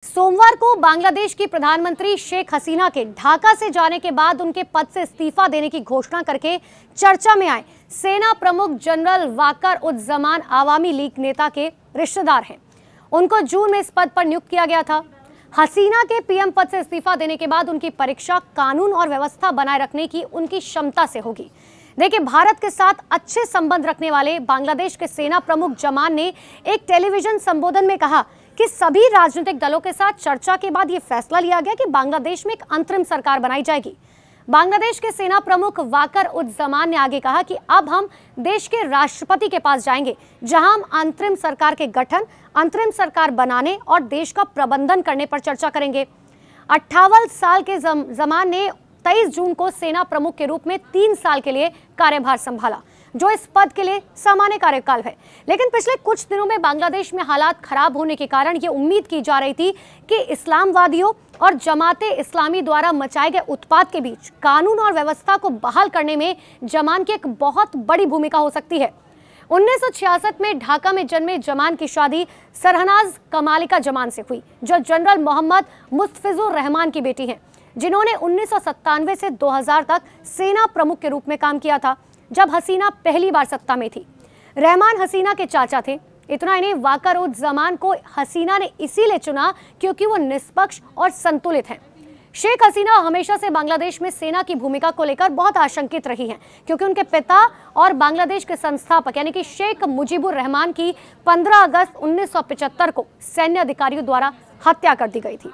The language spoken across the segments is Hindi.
सोमवार को बांग्लादेश की प्रधानमंत्री शेख हसीना के ढाका से जाने के बाद उनके पद से इस्तीफा देने की घोषणा करके चर्चा में आए सेना प्रमुख जनरल वाकर उज जमान आवामी लीग नेता के रिश्तेदार हैं। उनको जून में इस पद पर नियुक्त किया गया था। हसीना के पीएम पद से इस्तीफा देने के बाद उनकी परीक्षा कानून और व्यवस्था बनाए रखने की उनकी क्षमता से होगी। देखिए, भारत के साथ अच्छे संबंध रखने वाले बांग्लादेश के सेना प्रमुख जमान ने एक टेलीविजन संबोधन में कहा कि सभी राजनीतिक दलों के साथ चर्चा के बाद यह फैसला लिया गया कि बांग्लादेश में एक अंतरिम सरकार बनाई जाएगी। बांग्लादेश के सेना प्रमुख वाकर उज जमान ने आगे कहा कि अब हम देश के राष्ट्रपति के पास जाएंगे, जहां हम अंतरिम सरकार के गठन, अंतरिम सरकार बनाने और देश का प्रबंधन करने पर चर्चा करेंगे। 58 साल के जमान ने 23 जून को सेना प्रमुख के रूप में 3 साल के लिए कार्यभार संभाला, जो इस पद के लिए सामान्य कार्यकाल है। लेकिन पिछले कुछ दिनों में बांग्लादेश में हालात खराब होने के कारण ये उम्मीद की जा रही थी कि इस्लामवादियों और जमाते इस्लामी द्वारा मचाए गए उत्पात के बीच कानून और व्यवस्था को बहाल करने में जमान की एक बहुत बड़ी भूमिका हो सकती है। 1966 में ढाका में जन्मे जमान की शादी सरहनाज कमालिका जमान से हुई, जो जनरल मोहम्मद मुस्तफिजुर रहमान की बेटी हैं, जिन्होंने 1997 से 2000 तक सेना प्रमुख के रूप में काम किया था, जब हसीना पहली बार सत्ता में थी। रहमान हसीना के चाचा थे। इतना ही नहीं, वाकर उज जमान को हसीना ने इसीलिए चुना क्योंकि वो निष्पक्ष और संतुलित हैं। शेख हसीना हमेशा से बांग्लादेश में सेना की भूमिका को लेकर बहुत आशंकित रही हैं, क्योंकि उनके पिता और बांग्लादेश के संस्थापक यानी कि शेख मुजीबुर रहमान की 15 अगस्त 1975 को सैन्य अधिकारियों द्वारा हत्या कर दी गई थी।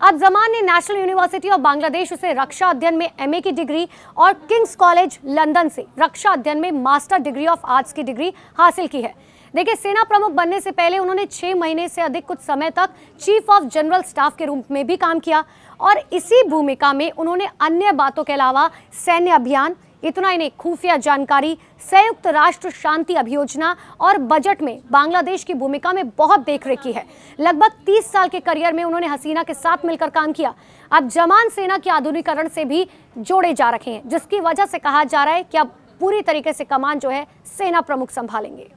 अब जमान ने नेशनल यूनिवर्सिटी ऑफ बांग्लादेश से रक्षा अध्ययन में एमए की डिग्री और किंग्स कॉलेज लंदन से रक्षा अध्ययन में मास्टर डिग्री ऑफ आर्ट्स की डिग्री हासिल की है। देखिए, सेना प्रमुख बनने से पहले उन्होंने 6 महीने से अधिक कुछ समय तक चीफ ऑफ जनरल स्टाफ के रूप में भी काम किया और इसी भूमिका में उन्होंने अन्य बातों के अलावा सैन्य अभियान, इतना ही नहीं, खुफिया जानकारी, संयुक्त राष्ट्र शांति अभियोजना और बजट में बांग्लादेश की भूमिका में बहुत देखरेख की है। लगभग 30 साल के करियर में उन्होंने हसीना के साथ मिलकर काम किया। अब जमान सेना के आधुनिकीकरण से भी जोड़े जा रखे हैं, जिसकी वजह से कहा जा रहा है कि अब पूरी तरीके से कमान जो है सेना प्रमुख संभालेंगे।